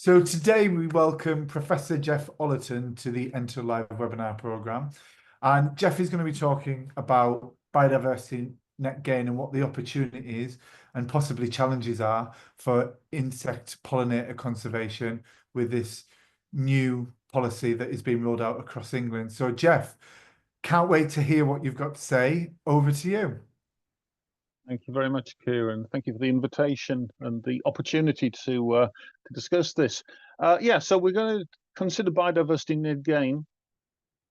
So today we welcome Professor Jeff Ollerton to the entoLIVE webinar program. And Jeff is going to be talking about biodiversity net gain and what the opportunities and possibly challenges are for insect pollinator conservation with this new policy that is being rolled out across England. So Jeff, can't wait to hear what you've got to say. Over to you. Thank you very much, Kieran. Thank you for the invitation and the opportunity to discuss this. So we're going to consider biodiversity net gain,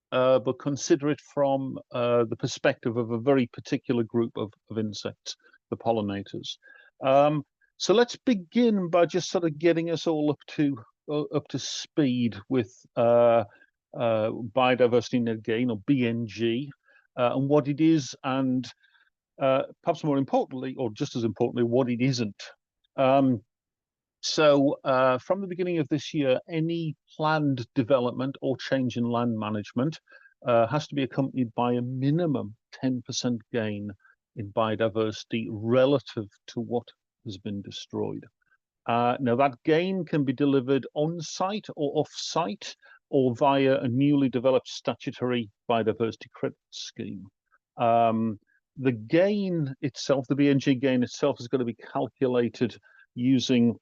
but consider it from the perspective of a very particular group of insects, the pollinators. So let's begin by just sort of getting us all up to speed with biodiversity net gain, or BNG, and what it is, and perhaps more importantly, or just as importantly, what it isn't. From the beginning of this year, any planned development or change in land management has to be accompanied by a minimum 10% gain in biodiversity relative to what has been destroyed. Now, that gain can be delivered on-site or off-site, or via a newly developed statutory biodiversity credit scheme. The gain itself, the BNG gain itself, is going to be calculated using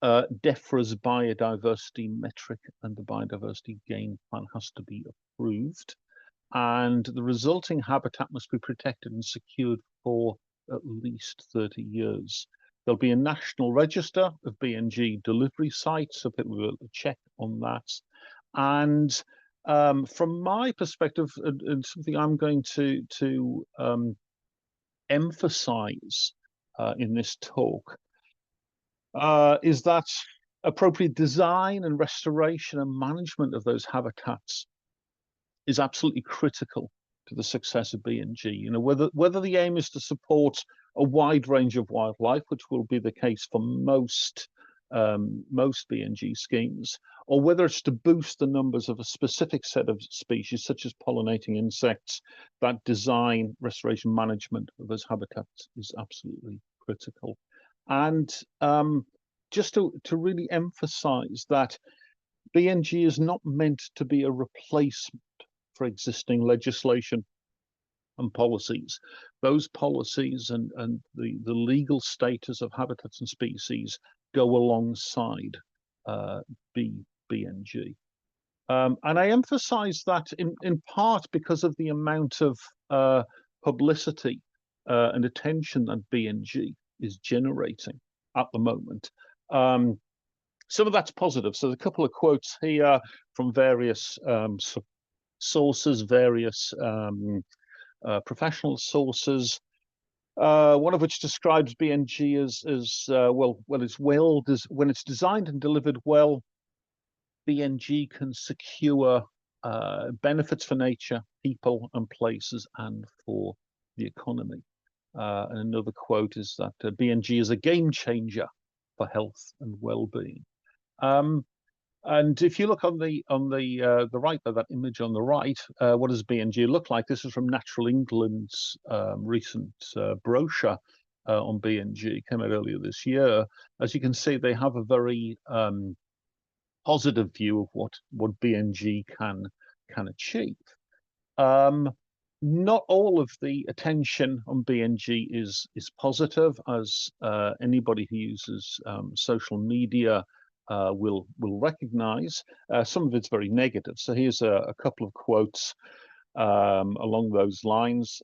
DEFRA's biodiversity metric, and the biodiversity gain plan has to be approved. And the resulting habitat must be protected and secured for at least 30 years. There'll be a national register of BNG delivery sites, so people will check on that. And from my perspective, and something I'm going to emphasize in this talk is that appropriate design and restoration and management of those habitats is absolutely critical to the success of BNG. You know, whether the aim is to support a wide range of wildlife, which will be the case for most BNG schemes, or whether it's to boost the numbers of a specific set of species, such as pollinating insects, that design, restoration, management of those habitats is absolutely critical. And just to really emphasize that BNG is not meant to be a replacement for existing legislation and policies. Those policies and the legal status of habitats and species go alongside BNG. And I emphasize that in part because of the amount of publicity and attention that BNG is generating at the moment. Some of that's positive. So there's a couple of quotes here from various sources, various professional sources. One of which describes BNG as when it's designed and delivered well, BNG can secure benefits for nature, people and places, and for the economy. And another quote is that BNG is a game changer for health and well-being. And if you look on the right, that image on the right, what does BNG look like? This is from Natural England's recent brochure on BNG, came out earlier this year. As you can see, they have a very positive view of what BNG can achieve. Not all of the attention on BNG is positive, as anybody who uses social media will recognize. Some of it's very negative. So here's a couple of quotes along those lines.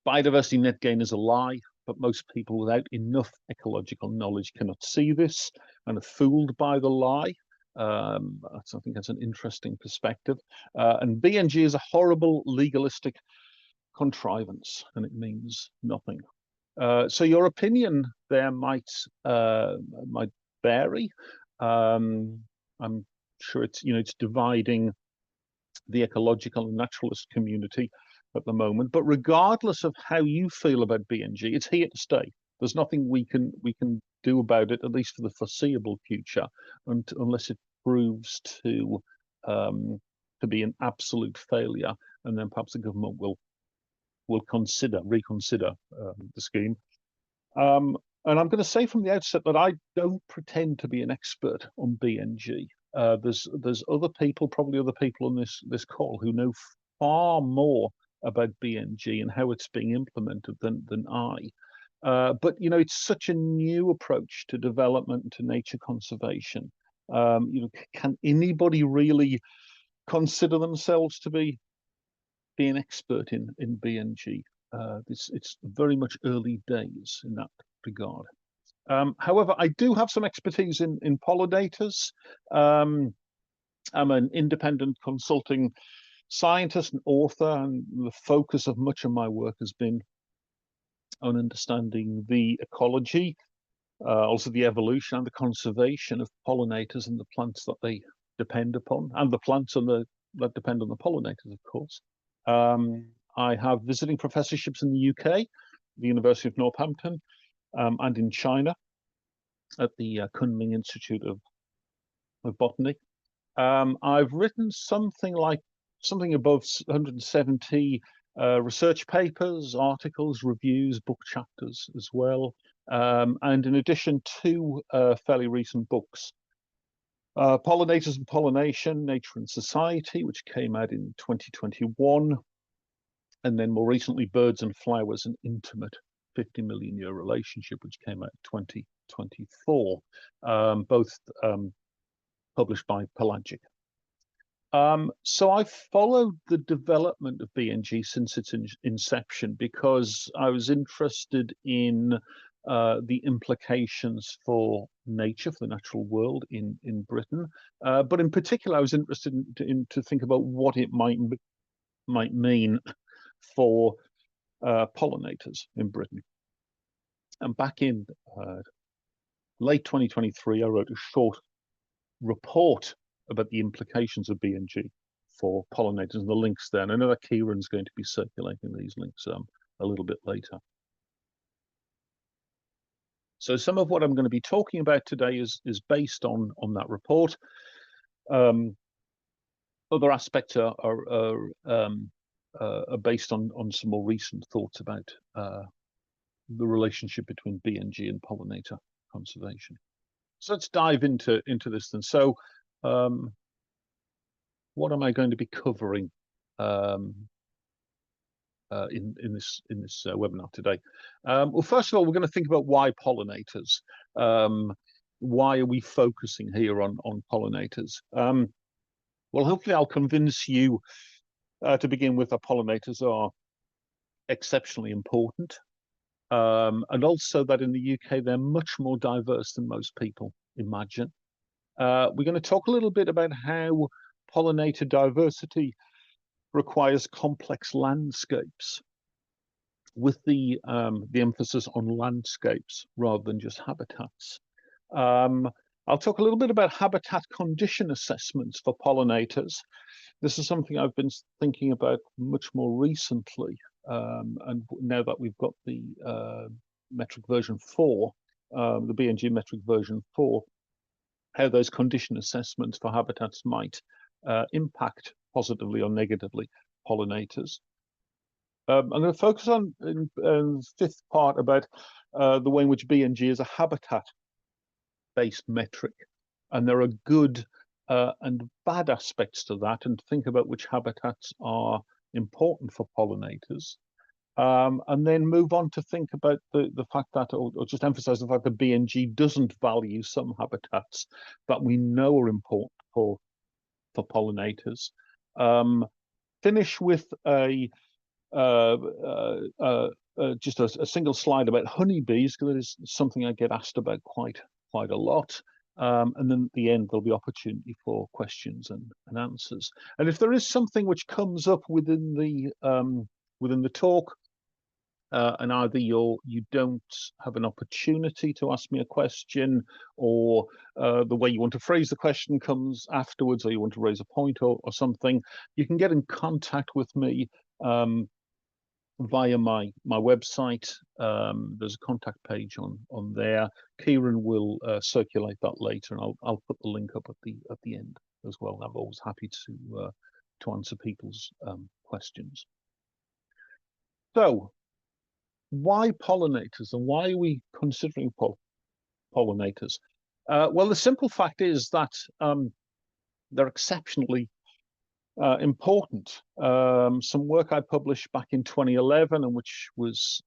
Biodiversity net gain is a lie, but most people without enough ecological knowledge cannot see this and are fooled by the lie. I think that's an interesting perspective. And BNG is a horrible legalistic contrivance, and it means nothing. So your opinion there might vary. I'm sure it's dividing the ecological and naturalist community at the moment. But regardless of how you feel about BNG, it's here to stay. There's nothing we can do about it, at least for the foreseeable future, unless it proves to be an absolute failure, and then perhaps the government will reconsider the scheme. And I'm going to say from the outset that I don't pretend to be an expert on BNG. There's other people, probably other people on this call, who know far more about BNG and how it's being implemented than I. But you know, it's such a new approach to development, to nature conservation. You know, can anybody really consider themselves to be an expert in BNG? It's very much early days in that regard. However, I do have some expertise in pollinators. I'm an independent consulting scientist and author, and the focus of much of my work has been on understanding the ecology, also the evolution and the conservation of pollinators and the plants that they depend upon, and the plants that depend on the pollinators, of course. I have visiting professorships in the UK, the University of Northampton, and in China at the Kunming Institute of Botany. I've written something above 170 research papers, articles, reviews, book chapters as well. And in addition, two fairly recent books. Pollinators and Pollination, Nature and Society, which came out in 2021. And then more recently, Birds and Flowers, an Intimate 50 Million Year Relationship, which came out in 2024, both published by Pelagic. So I've followed the development of BNG since its inception because I was interested in the implications for nature, for the natural world in Britain. But in particular, I was interested to think about what it might mean for pollinators in Britain. And back in late 2023, I wrote a short report about the implications of BNG for pollinators and the links there. And I know that Kieran's going to be circulating these links a little bit later. So some of what I'm going to be talking about today is based on that report. Other aspects are based on some more recent thoughts about the relationship between BNG and pollinator conservation. So let's dive into this then. So what am I going to be covering in this webinar today? Well, first of all, we're going to think about why pollinators. Why are we focusing here on pollinators? Well, hopefully I'll convince you to begin with that pollinators are exceptionally important. And also that in the UK, they're much more diverse than most people imagine. We're going to talk a little bit about how pollinator diversity requires complex landscapes, with the emphasis on landscapes rather than just habitats. I'll talk a little bit about habitat condition assessments for pollinators. This is something I've been thinking about much more recently. And now that we've got the metric version 4, the BNG metric version 4, how those condition assessments for habitats might impact positively or negatively pollinators. I'm going to focus on in the fifth part about the way in which BNG is a habitat-based metric, and there are good and bad aspects to that, and think about which habitats are important for pollinators, and then move on to think about the fact that, or just emphasize the fact that BNG doesn't value some habitats that we know are important for pollinators. Finish with just a single slide about honeybees, because it is something I get asked about quite a lot. And then at the end, there'll be opportunity for questions and answers. And if there is something which comes up within the talk, and either you don't have an opportunity to ask me a question, or the way you want to phrase the question comes afterwards, or you want to raise a point or something, you can get in contact with me via my website. There's a contact page on there. Kieran will circulate that later, and I'll put the link up at the end as well. I'm always happy to answer people's questions. So why pollinators, and why are we considering pollinators? Well, the simple fact is that they're exceptionally important. Some work I published back in 2011, and which was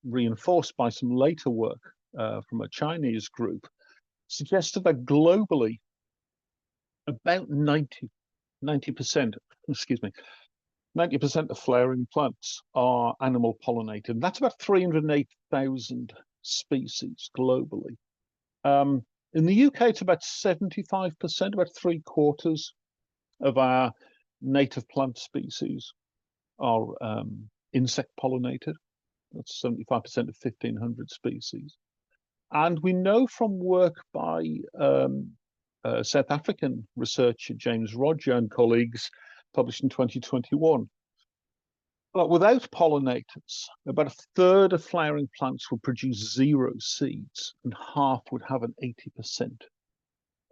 reinforced by some later work from a Chinese group, suggested that globally, about 90%, excuse me, 90% of flowering plants are animal pollinated. That's about 308,000 species globally. In the UK, it's about 75%, about 3/4 of our native plant species are insect pollinated. That's 75% of 1,500 species. And we know from work by South African researcher James Roger and colleagues, published in 2021, but without pollinators, about 1/3 of flowering plants would produce 0 seeds, and half would have an 80%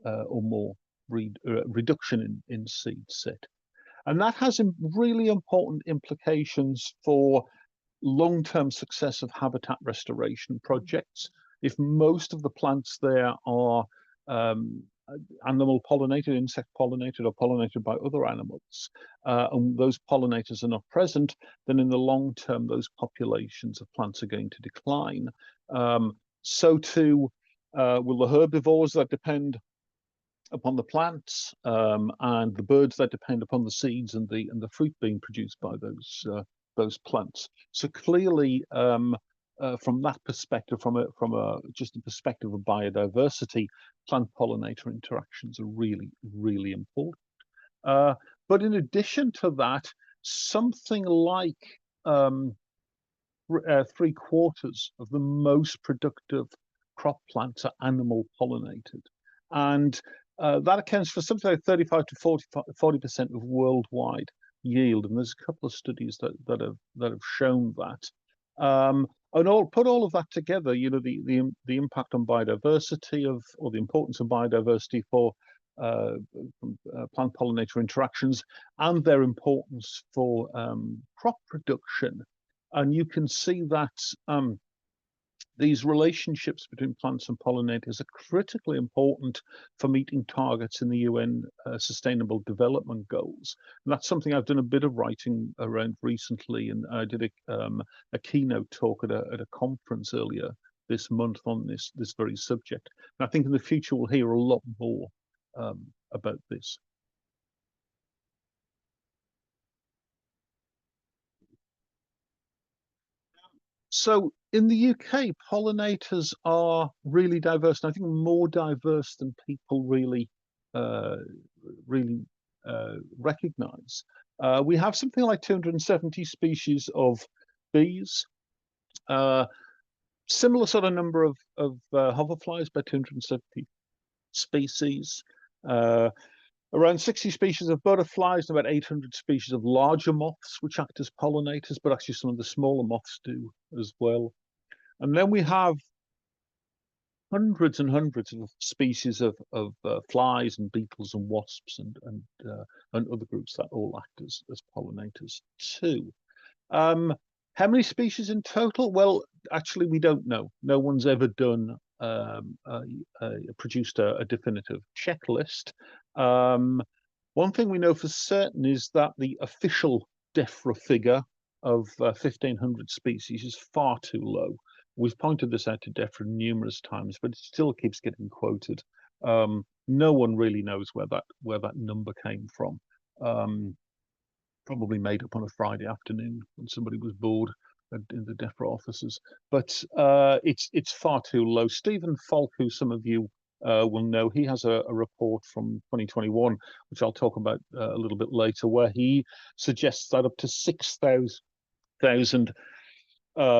or more reduction in seed set. And that has really important implications for long-term success of habitat restoration projects. If most of the plants there are animal pollinated, insect pollinated, or pollinated by other animals, and those pollinators are not present, then in the long term, those populations of plants are going to decline. So too will the herbivores that depend upon the plants, and the birds that depend upon the seeds and the fruit being produced by those plants. So clearly, from that perspective, from just a perspective of biodiversity, plant-pollinator interactions are really, really important. But in addition to that, something like 3/4 of the most productive crop plants are animal pollinated, and that accounts for something like 35 to 40% of worldwide yield. And there's a couple of studies that have shown that. And put all of that together, you know, the impact on biodiversity or the importance of biodiversity for plant pollinator interactions, and their importance for crop production. And you can see that these relationships between plants and pollinators are critically important for meeting targets in the UN Sustainable Development Goals. And that's something I've done a bit of writing around recently, and I did a keynote talk at a conference earlier this month on this very subject. And I think in the future we'll hear a lot more about this. So in the UK, pollinators are really diverse, and I think more diverse than people really recognize. We have something like 270 species of bees, similar sort of number of hoverflies, about 270 species, around 60 species of butterflies, and about 800 species of larger moths, which act as pollinators, but actually some of the smaller moths do as well. And then we have hundreds and hundreds of species of flies and beetles and wasps and other groups that all act as pollinators too. How many species in total? Well, actually, we don't know. No one's ever done produced a definitive checklist. One thing we know for certain is that the official DEFRA figure of 1,500 species is far too low. We've pointed this out to DEFRA numerous times, but it still keeps getting quoted. No one really knows where that number came from. Probably made up on a Friday afternoon when somebody was bored in the DEFRA offices, but it's far too low. Stephen Falk, who some of you will know, he has a report from 2021, which I'll talk about a little bit later, where he suggests that up to 6,000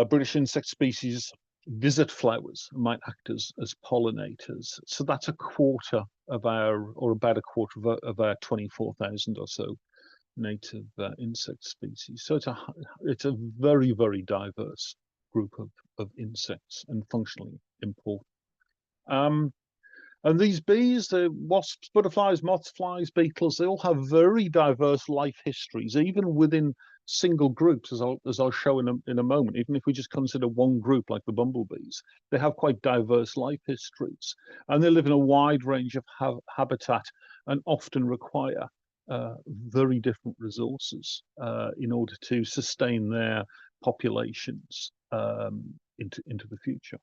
British insect species visit flowers and might act as pollinators. So that's a quarter of about a quarter of our 24,000 or so native insect species. So it's a very, very diverse group of insects and functionally important. And these bees, the wasps, butterflies, moths, flies, beetles, they all have very diverse life histories, even within single groups, as I'll show in a moment, even if we just consider one group like the bumblebees, they have quite diverse life histories, and they live in a wide range of habitat and often require very different resources in order to sustain their populations into the future.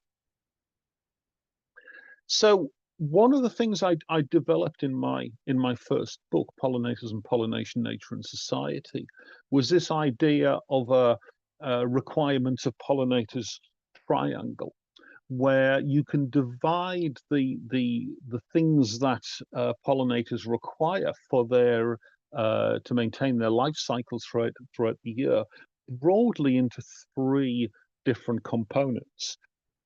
So one of the things I developed in my first book, Pollinators and Pollination, Nature and Society, was this idea of a requirements of pollinators triangle, where you can divide the things that pollinators require for their to maintain their life cycles throughout the year broadly into 3 different components.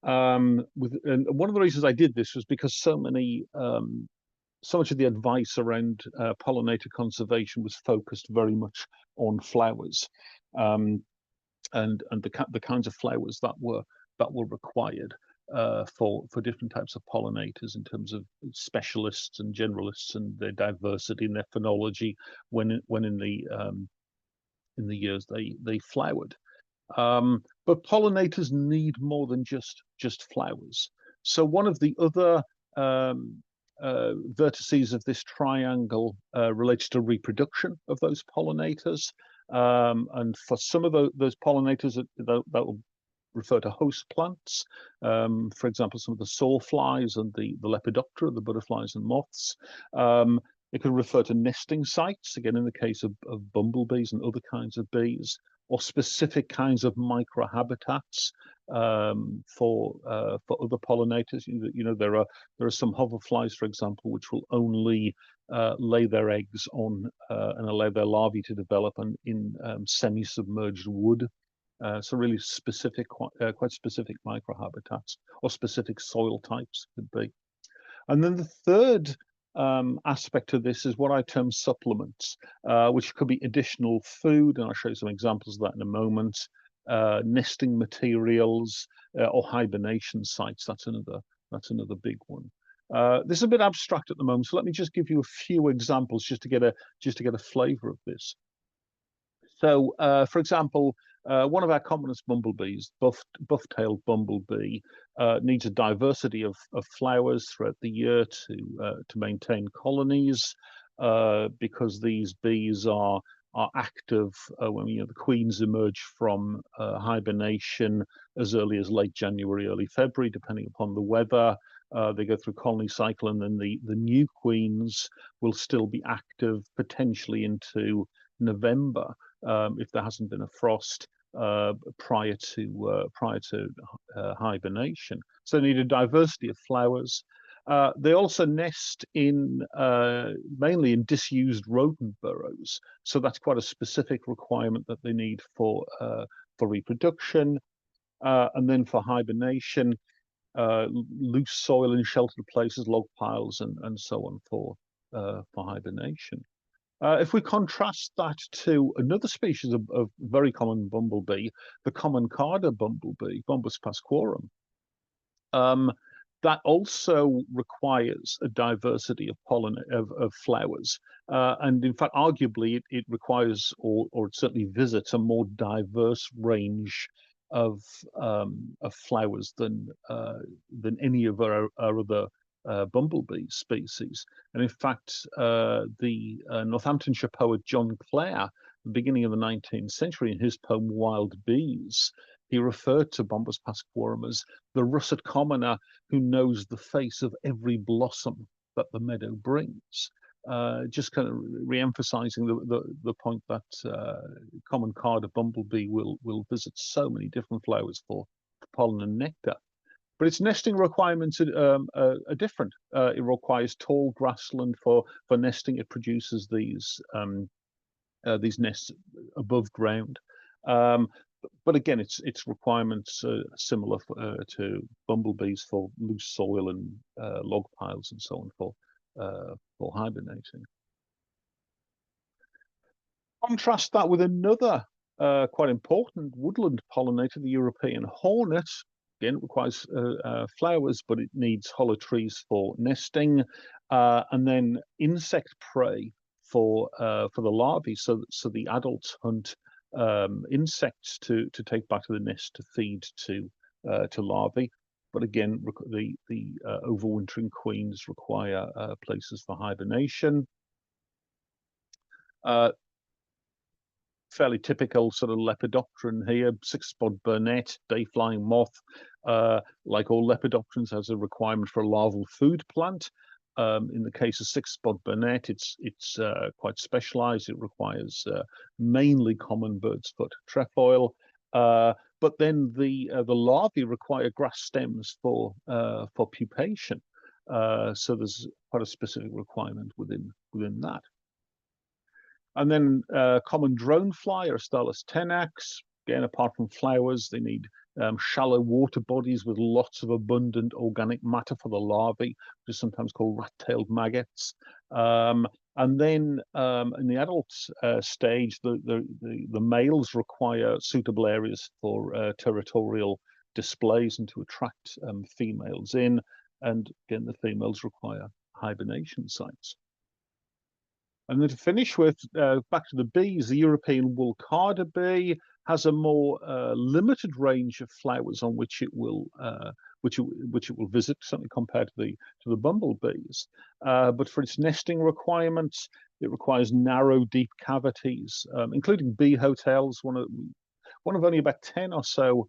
And one of the reasons I did this was because so much of the advice around pollinator conservation was focused very much on flowers, and the kinds of flowers that were required for different types of pollinators in terms of specialists and generalists and their diversity and their phenology when in the years they flowered. But pollinators need more than just flowers. So one of the other vertices of this triangle relates to reproduction of those pollinators. And for some of those pollinators, that will refer to host plants. For example, some of the sawflies and the Lepidoptera, the butterflies and moths. It could refer to nesting sites, again, in the case of bumblebees and other kinds of bees, or specific kinds of microhabitats for other pollinators. You know, there are some hoverflies, for example, which will only lay their eggs on and allow their larvae to develop in semi-submerged wood. So really specific, quite specific microhabitats or specific soil types could be. And then the third aspect of this is what I term supplements, which could be additional food, and I'll show you some examples of that in a moment. Nesting materials or hibernation sites. That's another big one. This is a bit abstract at the moment, so let me just give you a few examples just to get a flavour of this. So, for example, one of our commonest bumblebees, buff-tailed bumblebee, needs a diversity of flowers throughout the year to maintain colonies, because these bees are active when the queens emerge from hibernation as early as late January, early February, depending upon the weather. They go through colony cycle, and then the new queens will still be active potentially into November if there hasn't been a frost prior to hibernation. So they need a diversity of flowers. They also nest in mainly in disused rodent burrows, so that's quite a specific requirement that they need for reproduction, and then for hibernation, loose soil in sheltered places, log piles, and so on for hibernation. If we contrast that to another species of very common bumblebee, the common carder bumblebee, Bombus pasquorum, that also requires a diversity of flowers, and in fact, arguably, it requires or it certainly visits a more diverse range of flowers than any of our other bumblebee species. And in fact, the Northamptonshire poet John Clare, beginning of the 19th century, in his poem Wild Bees, he referred to Bombus pasquorum as the russet commoner who knows the face of every blossom that the meadow brings. Just kind of re-emphasizing the point that common carder bumblebee will visit so many different flowers for pollen and nectar. But its nesting requirements are different. It requires tall grassland for nesting. It produces these nests above ground. But again, its requirements are similar to bumblebees for loose soil and log piles and so on for hibernating. Contrast that with another quite important woodland pollinator, the European hornet. Again, it requires flowers, but it needs hollow trees for nesting, and then insect prey for the larvae. So the adults hunt insects to take back to the nest to feed to larvae. But again, the overwintering queens require places for hibernation. Fairly typical sort of lepidopteran here, six-spot burnet, day-flying moth. Like all lepidopterans, has a requirement for a larval food plant. In the case of six-spot burnet, it's quite specialized. It requires mainly common bird's foot trefoil. But then the larvae require grass stems for pupation. So there's quite a specific requirement within that. And then common drone fly, Aristallus tenax. Again, apart from flowers, they need shallow water bodies with lots of abundant organic matter for the larvae, which is sometimes called rat-tailed maggots. And then in the adult stage, the males require suitable areas for territorial displays and to attract females in. And again, the females require hibernation sites. And then to finish with, back to the bees, the European wool carder bee has a more limited range of flowers on which it will visit, certainly compared to the bumblebees. But for its nesting requirements, it requires narrow, deep cavities, including bee hotels. One of only about 10 or so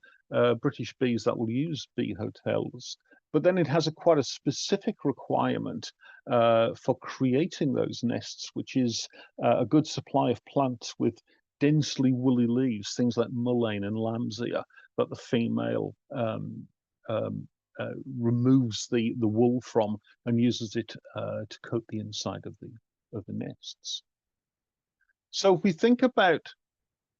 British bees that will use bee hotels. But then it has quite a specific requirement for creating those nests, which is a good supply of plants with densely woolly leaves, things like mullein and lambsia, that the female removes the wool from and uses it to coat the inside of the nests. So if we think about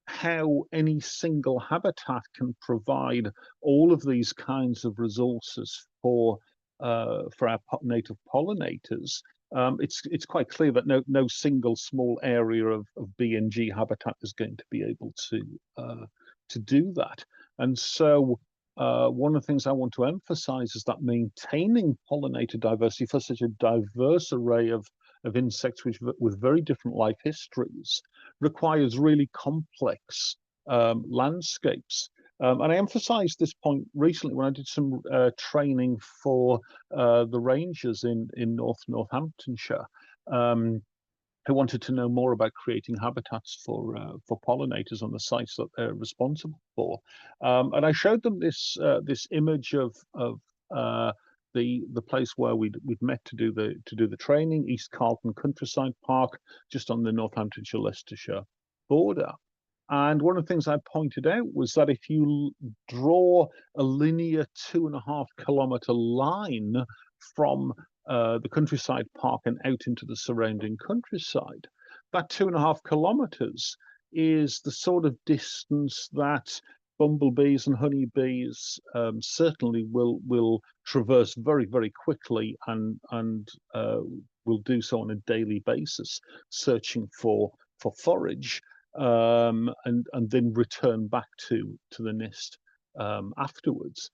how any single habitat can provide all of these kinds of resources for our native pollinators, it's quite clear that no single small area of BNG habitat is going to be able to do that. And so one of the things I want to emphasize is that maintaining pollinator diversity for such a diverse array of insects with very different life histories requires really complex landscapes. And I emphasized this point recently when I did some training for the rangers in Northamptonshire, who wanted to know more about creating habitats for pollinators on the sites that they're responsible for. And I showed them this image of the place where we'd met to do the training, East Carlton Countryside Park, just on the Northamptonshire-Leicestershire border. And one of the things I pointed out was that if you draw a linear 2.5 kilometer line from the countryside park and out into the surrounding countryside, that 2.5 kilometers is the sort of distance that bumblebees and honeybees certainly will traverse very, very quickly and will do so on a daily basis, searching for forage, and then return back to the nest afterwards.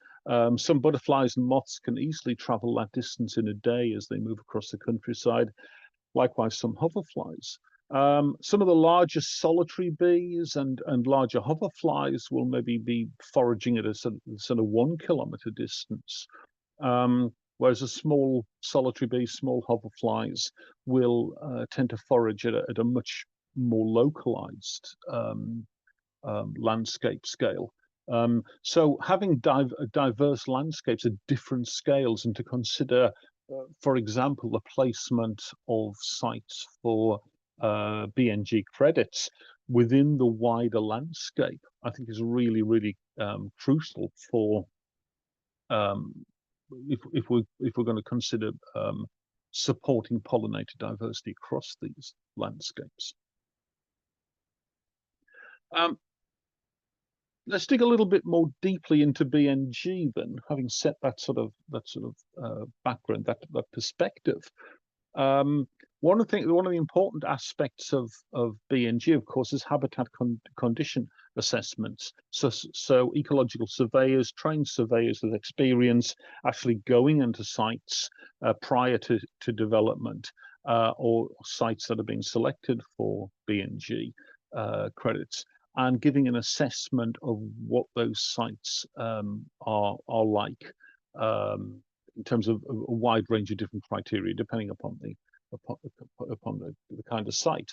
Some butterflies and moths can easily travel that distance in a day as they move across the countryside. Likewise, some hoverflies. Some of the larger solitary bees and larger hoverflies will maybe be foraging at a sort of 1 kilometer distance, whereas a small solitary bee, small hoverflies will tend to forage at a much more localized landscape scale. So having diverse landscapes at different scales, and to consider, for example, the placement of sites for BNG credits within the wider landscape, I think is really, really crucial for if we're going to consider supporting pollinator diversity across these landscapes. Let's dig a little bit more deeply into BNG then, having set that sort of background, that perspective. One of the important aspects of BNG, of course, is habitat condition assessments. So ecological surveyors, trained surveyors with experience, actually going into sites prior to development, or sites that are being selected for BNG credits, and giving an assessment of what those sites are like in terms of a wide range of different criteria, depending upon the kind of site.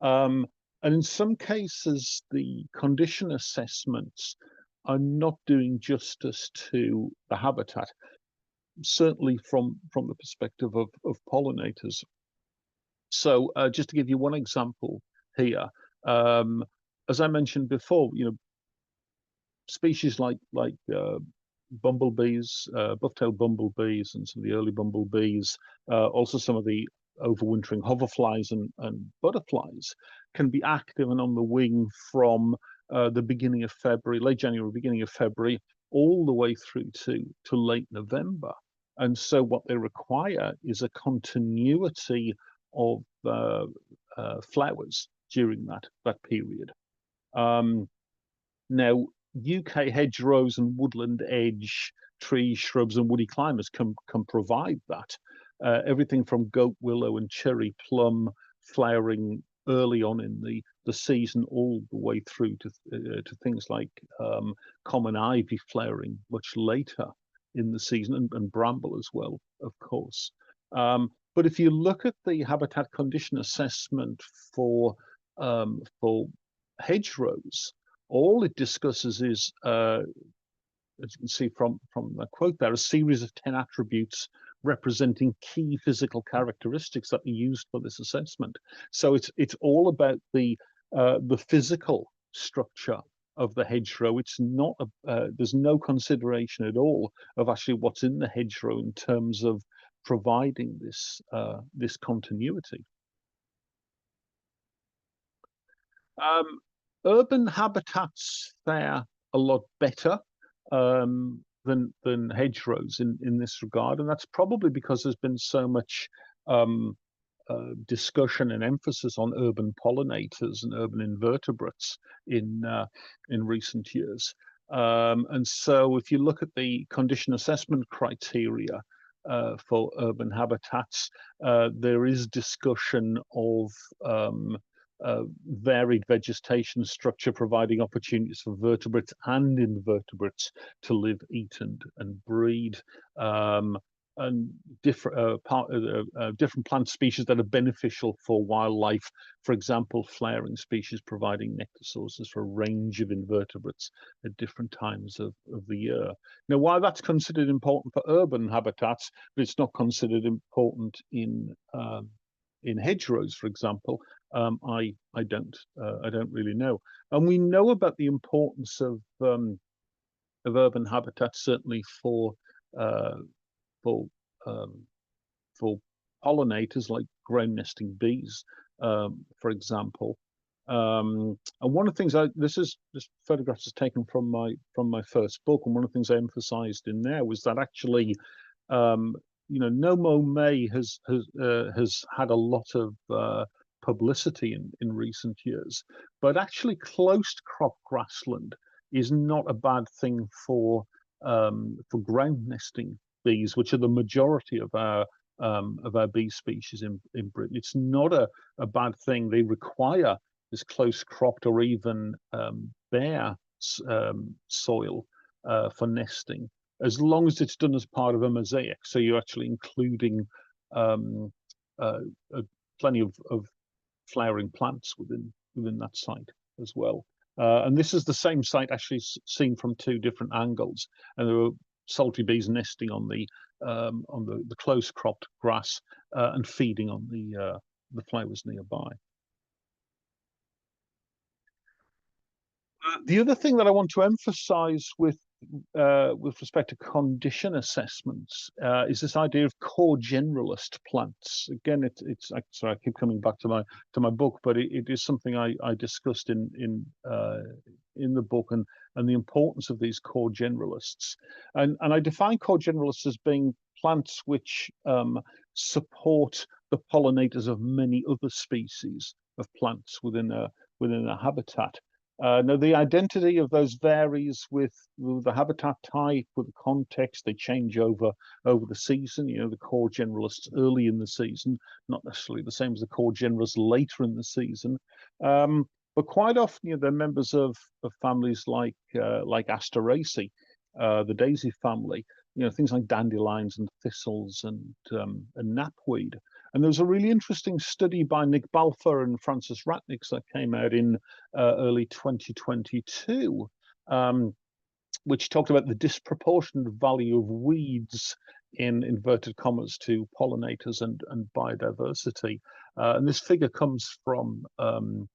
And in some cases, the condition assessments are not doing justice to the habitat, certainly from the perspective of pollinators. So just to give you one example here, as I mentioned before, species like bumblebees, buff-tailed bumblebees, and some of the early bumblebees, also some of the overwintering hoverflies and butterflies, can be active and on the wing from the beginning of February, late January, beginning of February, all the way through to late November. And so what they require is a continuity of flowers during that period. Now, UK hedgerows and woodland edge trees, shrubs, and woody climbers can provide that. Everything from goat willow and cherry plum flowering early on in the season, all the way through to things like common ivy flowering much later in the season, and bramble as well, of course. But if you look at the habitat condition assessment for hedgerows, all it discusses is, as you can see from the quote there, a series of 10 attributes representing key physical characteristics that are used for this assessment. So it's all about the physical structure of the hedgerow. It's not there's no consideration at all of actually what's in the hedgerow in terms of providing this continuity. Urban habitats fare a lot better than hedgerows in this regard, and that's probably because there's been so much discussion and emphasis on urban pollinators and urban invertebrates in recent years. And so, if you look at the condition assessment criteria for urban habitats, there is discussion of varied vegetation structure, providing opportunities for vertebrates and invertebrates to live, eat, and breed, and different plant species that are beneficial for wildlife. For example, flowering species providing nectar sources for a range of invertebrates at different times of the year. Now, while that's considered important for urban habitats, but it's not considered important in hedgerows, for example, I don't really know. And we know about the importance of urban habitats, certainly for pollinators like ground nesting bees, for example. And one of the things this photographs is taken from my first book, and one of the things I emphasized in there was that actually, No Mow May has had a lot of publicity in recent years, but actually close crop grassland is not a bad thing for ground nesting bees, which are the majority of our bee species in Britain. It's not a bad thing. They require this close cropped or even bare soil for nesting, as long as it's done as part of a mosaic. So you're actually including plenty of flowering plants within that site as well. And this is the same site actually seen from two different angles, and there were solitary bees nesting on the close cropped grass and feeding on the flowers nearby. The other thing that I want to emphasize with respect to condition assessments is this idea of core generalist plants. Again, it's sorry, I keep coming back to my book, but it is something I discussed in the book, and the importance of these core generalists. And I define core generalists as being plants which support the pollinators of many other species of plants within a habitat. Now, the identity of those varies with the habitat type, with the context. They change over the season. The core generalists early in the season, not necessarily the same as the core generalists later in the season. But quite often, they're members of families like Asteraceae, the daisy family. Things like dandelions and thistles and knapweed. And there was a really interesting study by Nick Balfour and Francis Ratnick that came out in early 2022, which talked about the disproportionate value of weeds in inverted commas to pollinators and biodiversity. And this figure comes from that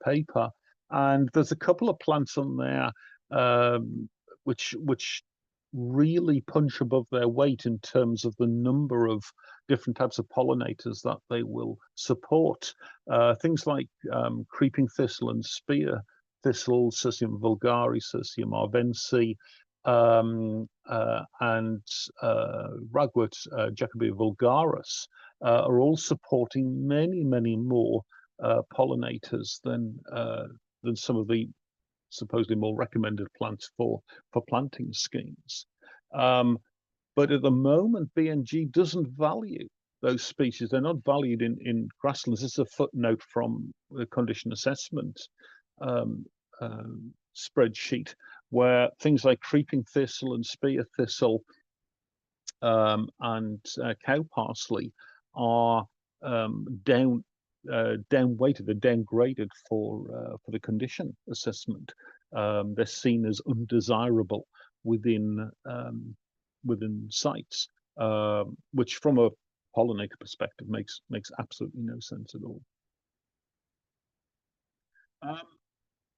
paper. And there's a couple of plants on there which really punch above their weight in terms of the number of different types of pollinators that they will support. Things like creeping thistle and spear thistle, Cirsium vulgaris, Cirsium arvensi, and Ragwort Jacobi vulgaris are all supporting many more pollinators than some of the supposedly more recommended plants for planting schemes. But at the moment, BNG doesn't value those species. They're not valued in grasslands. This is a footnote from the condition assessment spreadsheet, where things like creeping thistle and spear thistle and cow parsley are downgraded, they're downgraded for the condition assessment. They're seen as undesirable within sites, which from a pollinator perspective makes absolutely no sense at all.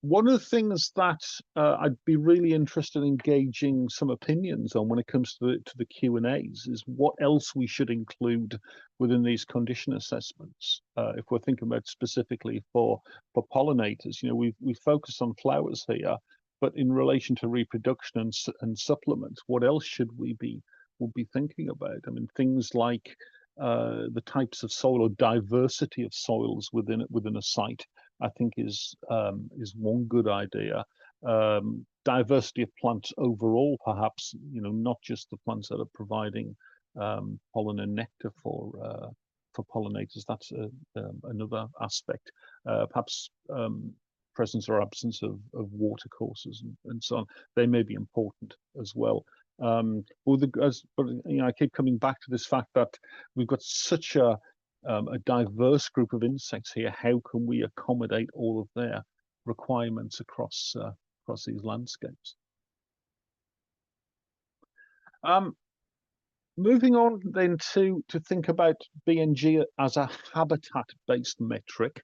One of the things that I'd be really interested in engaging some opinions on when it comes to the Q&As is what else we should include within these condition assessments. If we're thinking about specifically for pollinators, we focus on flowers here, but in relation to reproduction and supplements, what else should we be thinking about? I mean, things like the types of soil or diversity of soils within a site, I think is one good idea. Diversity of plants overall, perhaps, not just the plants that are providing pollen and nectar for pollinators. That's another aspect. Perhaps presence or absence of water courses and so on. They may be important as well. I keep coming back to this fact that we've got such a diverse group of insects here. How can we accommodate all of their requirements across these landscapes? Moving on then to think about BNG as a habitat-based metric.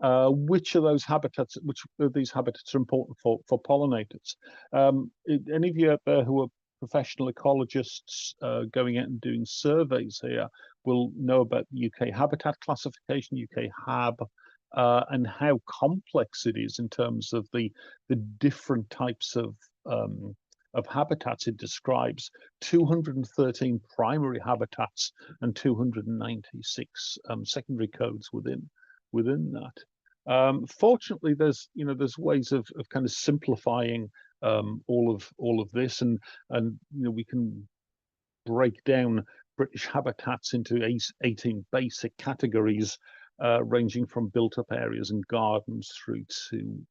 Which of these habitats are important for pollinators? Any of you out there who are professional ecologists going out and doing surveys here will know about the UK habitat classification, UK HAB, and how complex it is in terms of the different types of habitats it describes. 213 primary habitats and 296 secondary codes within that. Fortunately, there's ways of kind of simplifying all of this, and we can break down British habitats into 18 basic categories, ranging from built-up areas and gardens through to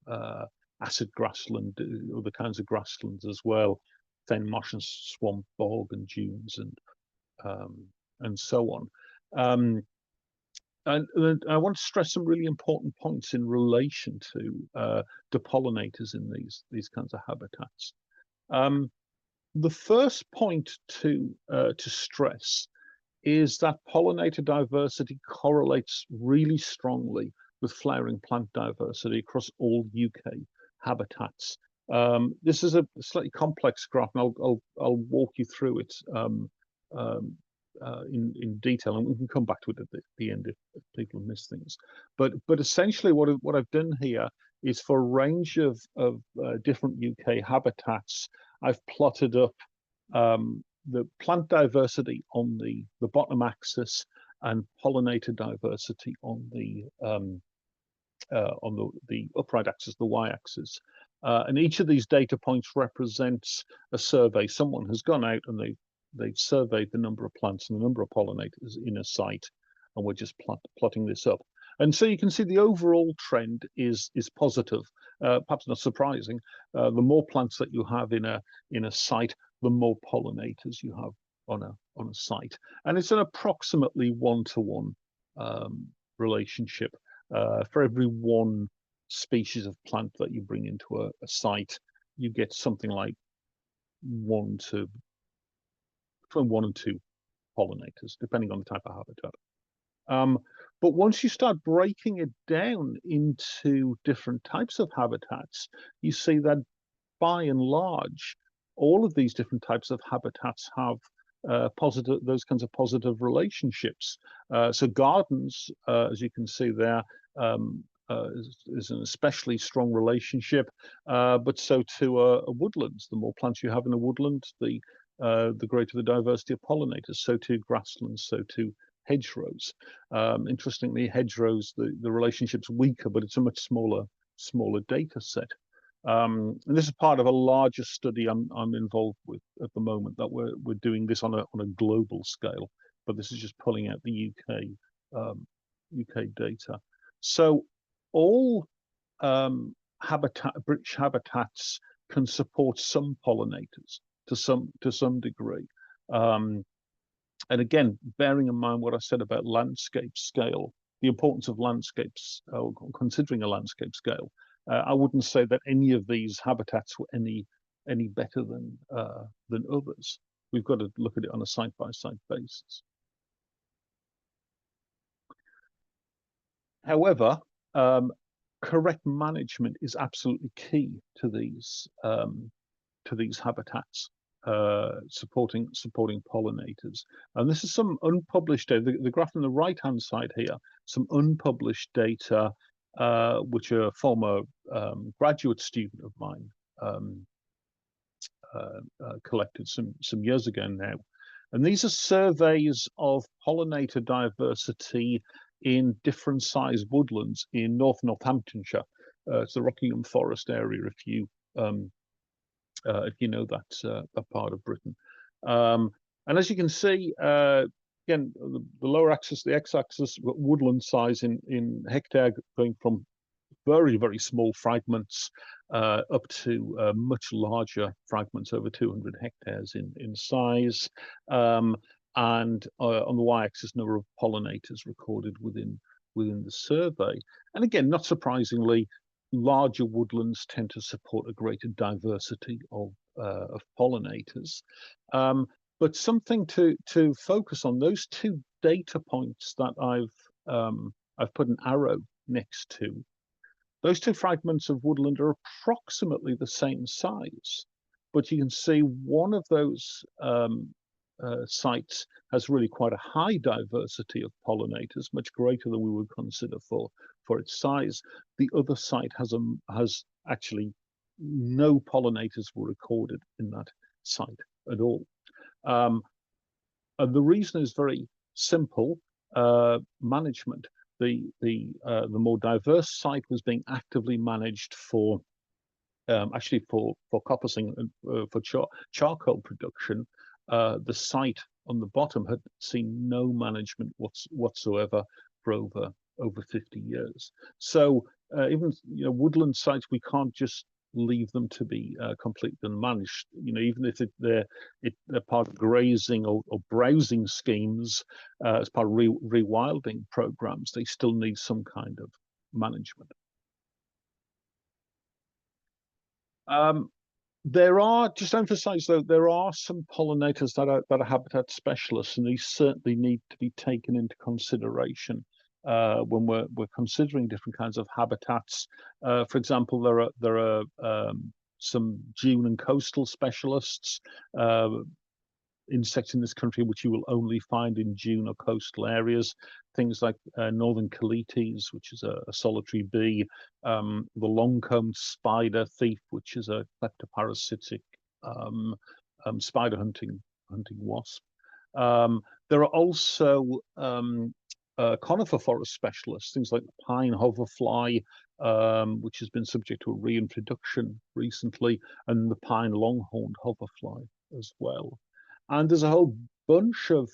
acid grassland, other kinds of grasslands as well, fen marsh and swamp, bog and dunes, and so on. And I want to stress some really important points in relation to pollinators in these kinds of habitats. The first point to stress is that pollinator diversity correlates really strongly with flowering plant diversity across all UK habitats. This is a slightly complex graph, and I'll walk you through it in detail, and we can come back to it at the end if people miss things. But essentially, what I've done here is for a range of different UK habitats, I've plotted up the plant diversity on the bottom axis and pollinator diversity on the upright axis, the y-axis. And each of these data points represents a survey. Someone has gone out and they've surveyed the number of plants and the number of pollinators in a site, and we're just plotting this up. And so you can see the overall trend is positive, perhaps not surprising. The more plants that you have in a site, the more pollinators you have on a site, and it's an approximately 1-to-1 relationship. For every one species of plant that you bring into a site, you get something like between 1 and 2 pollinators, depending on the type of habitat. But once you start breaking it down into different types of habitats, you see that by and large, all of these different types of habitats have those kinds of positive relationships. So gardens, as you can see there, is an especially strong relationship, but so too are woodlands. The more plants you have in a woodland, the greater the diversity of pollinators. So too grasslands, so too hedgerows. Interestingly, hedgerows, the relationship's weaker, but it's a much smaller data set. And this is part of a larger study I'm involved with at the moment, that we're doing this on a global scale, but this is just pulling out the UK data. So all British habitats can support some pollinators to some degree. And again, bearing in mind what I said about landscape scale, the importance of landscapes, considering a landscape scale, I wouldn't say that any of these habitats were any better than others. We've got to look at it on a site-by-site basis. However, correct management is absolutely key to these habitats, supporting pollinators. And this is some unpublished data. The graph on the right-hand side here, some unpublished data, which a former graduate student of mine collected some years ago now. And these are surveys of pollinator diversity in different sized woodlands in Northamptonshire. It's the Rockingham Forest area, if you know that part of Britain. And as you can see, again, the lower axis, the x-axis, woodland size in hectare, going from very, very small fragments up to much larger fragments, over 200 hectares in size. And on the y-axis, number of pollinators recorded within the survey. And again, not surprisingly, larger woodlands tend to support a greater diversity of pollinators. But something to focus on, those two data points that I've put an arrow next to, those two fragments of woodland are approximately the same size, but you can see one of those sites has really quite a high diversity of pollinators, much greater than we would consider for its size. The other site has actually no pollinators were recorded in that site at all. And the reason is very simple: management. The more diverse site was being actively managed for coppicing and for charcoal production. The site on the bottom had seen no management whatsoever for over 50 years. So even woodland sites, we can't just leave them to be completely unmanaged. Even if they're part of grazing or browsing schemes, as part of rewilding programs, they still need some kind of management. There are, just to emphasize though, there are some pollinators that are habitat specialists, and these certainly need to be taken into consideration when we're considering different kinds of habitats. For example, there are some dune and coastal specialists, insects in this country which you will only find in dune or coastal areas. Things like northern colites, which is a solitary bee, the long-combed spider thief, which is a kleptoparasitic spider hunting wasp. There are also conifer forest specialists, things like the pine hoverfly, which has been subject to a reintroduction recently, and the pine longhorned hoverfly as well. And there's a whole bunch of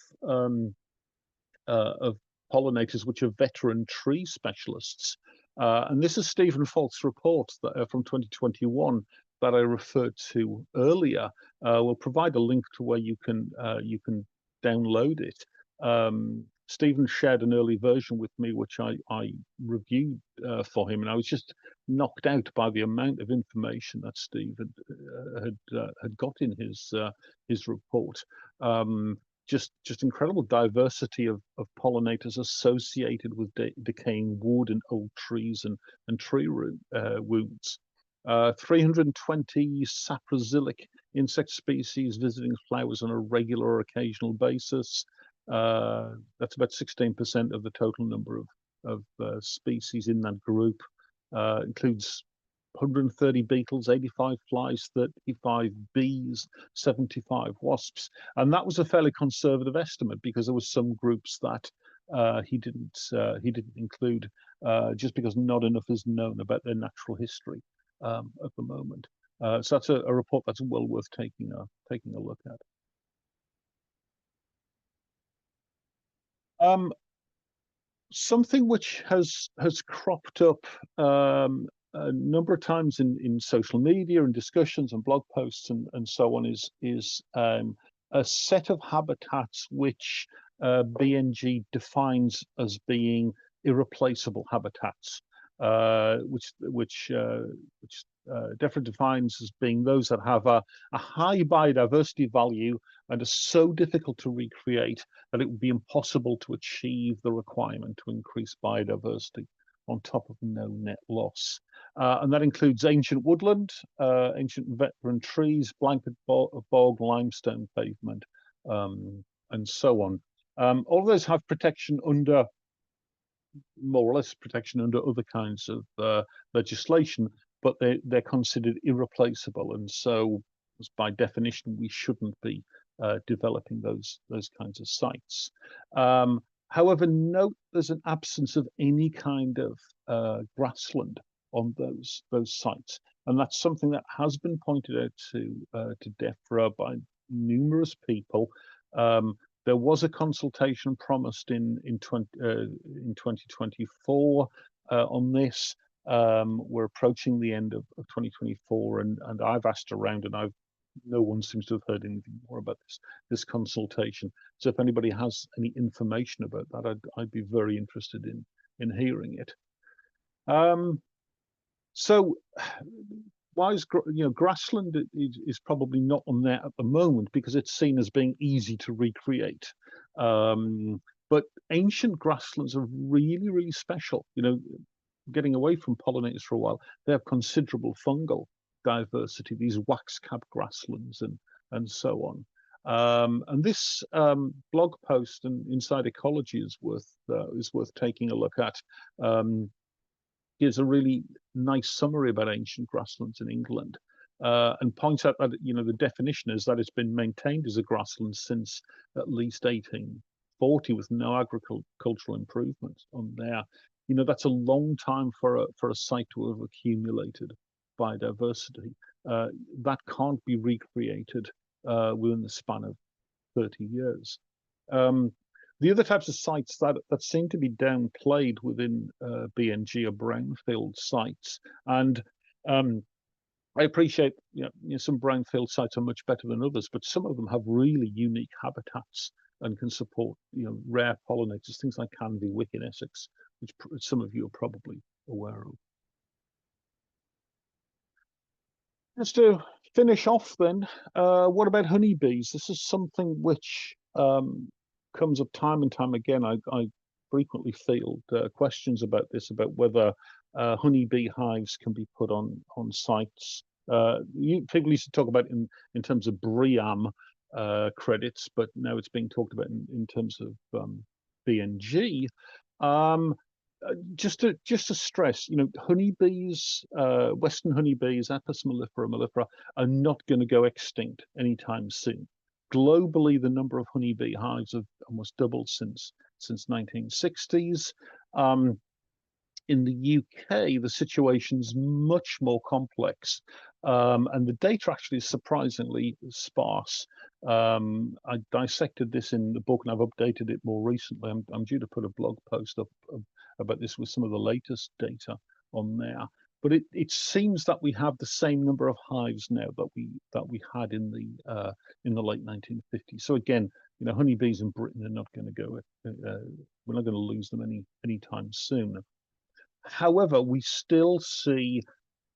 pollinators, which are veteran tree specialists. And this is Stephen Falk's report that, from 2021 that I referred to earlier. We'll provide a link to where you can download it. Stephen shared an early version with me, which I reviewed for him, and I was just knocked out by the amount of information that Steve had got in his report. Just incredible diversity of pollinators associated with decaying wood and old trees and tree roots. 320 saprophilic insect species visiting flowers on a regular or occasional basis. That's about 16% of the total number of species in that group. Includes 130 beetles, 85 flies, 35 bees, 75 wasps, and that was a fairly conservative estimate because there were some groups that he didn't include just because not enough is known about their natural history at the moment. So that's a report that's well worth taking a look at. Something which has cropped up a number of times in social media and discussions and blog posts and so on is a set of habitats which BNG defines as being irreplaceable habitats, which DEFRA defines as being those that have a high biodiversity value and are so difficult to recreate that it would be impossible to achieve the requirement to increase biodiversity on top of no net loss. And that includes ancient woodland, ancient veteran trees, blanket bog, limestone pavement, and so on. All of those have protection under, more or less protection under other kinds of legislation, but they're considered irreplaceable, and so by definition we shouldn't be developing those kinds of sites. However, note there's an absence of any kind of grassland on those sites, and that's something that has been pointed out to DEFRA by numerous people. There was a consultation promised in 2024 on this. We're approaching the end of 2024, and I've asked around, and no one seems to have heard anything more about this consultation. So if anybody has any information about that, I'd be very interested in hearing it. So why is grassland is probably not on there at the moment because it's seen as being easy to recreate. But ancient grasslands are really, really special. Getting away from pollinators for a while, they have considerable fungal diversity, these wax-cap grasslands and so on. And this blog post and Inside Ecology is worth taking a look at. Gives a really nice summary about ancient grasslands in England, and points out that the definition is that it's been maintained as a grassland since at least 1840 with no agricultural improvements on there. That's a long time for a site to have accumulated biodiversity. That can't be recreated within the span of 30 years. The other types of sites that seem to be downplayed within BNG are brownfield sites, and I appreciate some brownfield sites are much better than others, but some of them have really unique habitats and can support rare pollinators, things like candy wick in Essex, which some of you are probably aware of. Just to finish off then, what about honeybees? This is something which comes up time and time again. I frequently field questions about this, about whether honeybee hives can be put on sites. People used to talk about it in terms of BREEAM credits, but now it's being talked about in terms of BNG. Just to stress, honeybees, Western honeybees, Apis mellifera, mellifera, are not going to go extinct anytime soon. Globally, the number of honeybee hives have almost doubled since 1960s. In the UK, the situation's much more complex, and the data actually is surprisingly sparse. I dissected this in the book, and I've updated it more recently. I'm due to put a blog post up about this with some of the latest data on there. But it seems that we have the same number of hives now that we had in the late 1950s. So again, you know, honeybees in Britain are not going to go. We're not going to lose them anytime soon. However, we still see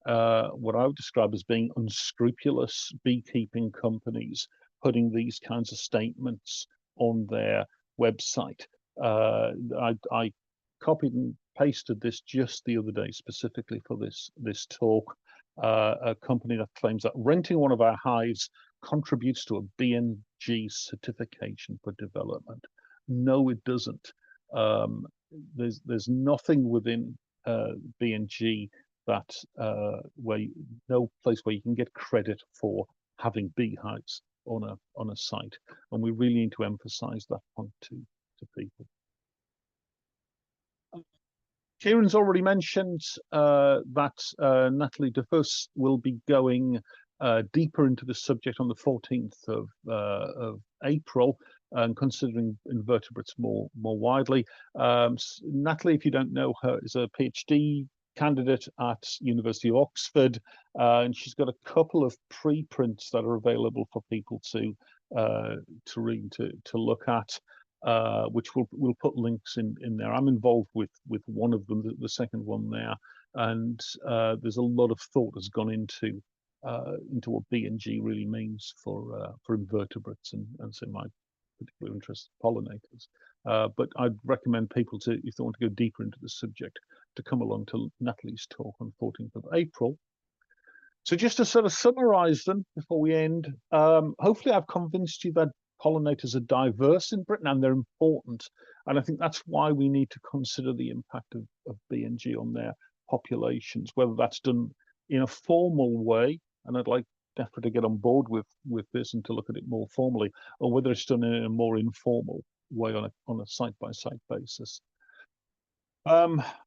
what I would describe as being unscrupulous beekeeping companies putting these kinds of statements on their website. I copied and pasted this just the other day specifically for this talk. A company that claims that renting one of our hives contributes to a BNG certification for development. No, it doesn't. There's nothing within BNG that no place where you can get credit for having beehives on a site, and we really need to emphasize that point to people. Kieran's already mentioned that Natalie DeVos will be going deeper into the subject on the 14th of April, and considering invertebrates more widely. Natalie, if you don't know her, is a PhD candidate at University of Oxford, and she's got a couple of preprints that are available for people to read, to look at, which we'll put links in there. I'm involved with one of them, the second one there, and there's a lot of thought has gone into what BNG really means for invertebrates and so my particular interest, pollinators. But I'd recommend people to, if they want to go deeper into the subject, to come along to Natalie's talk on 14th of April. So just to sort of summarize them before we end, hopefully I've convinced you that pollinators are diverse in Britain and they're important. And I think that's why we need to consider the impact of BNG on their populations, whether that's done in a formal way, and I'd like DEFRA to get on board with this and to look at it more formally, or whether it's done in a more informal way on a site-by-site basis.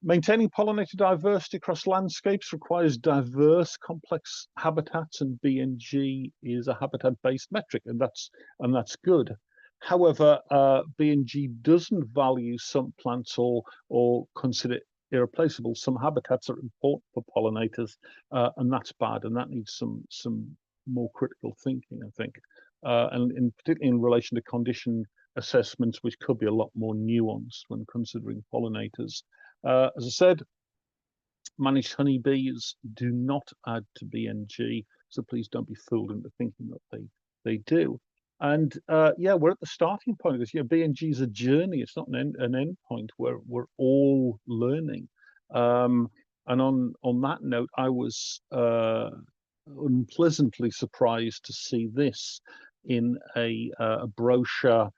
Maintaining pollinator diversity across landscapes requires diverse, complex habitats, and BNG is a habitat-based metric, and that's good. However, BNG doesn't value some plants or consider irreplaceable. Some habitats are important for pollinators, and that's bad, and that needs some more critical thinking, I think, and particularly in relation to condition assessments, which could be a lot more nuanced when considering pollinators. As I said, managed honeybees do not add to BNG, so please don't be fooled into thinking that they do. And yeah, we're at the starting point of this. You know, BNG is a journey; it's not an end point where we're all learning. And on that note, I was unpleasantly surprised to see this in a brochure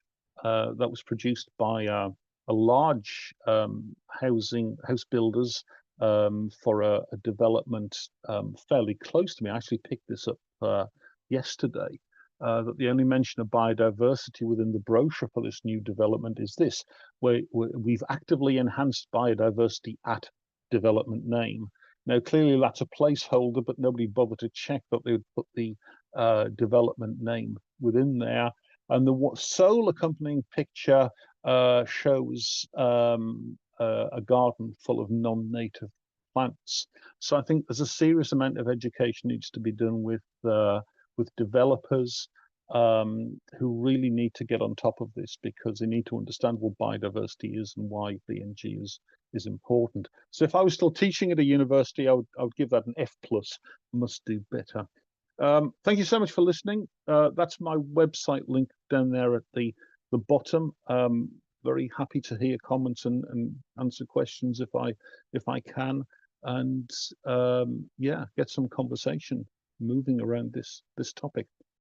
that was produced by a large house builders for a development fairly close to me. I actually picked this up yesterday. That the only mention of biodiversity within the brochure for this new development is this, where we've actively enhanced biodiversity at development name. Now, clearly that's a placeholder, but nobody bothered to check that they would put the development name within there. And the sole accompanying picture shows a garden full of non-native plants. So I think there's a serious amount of education needs to be done with developers who really need to get on top of this, because they need to understand what biodiversity is and why BNG is important. So if I was still teaching at a university, I would give that an F+, must do better. Thank you so much for listening. That's my website link down there at the bottom. Very happy to hear comments and answer questions if I can, and yeah, get some conversation moving around this topic.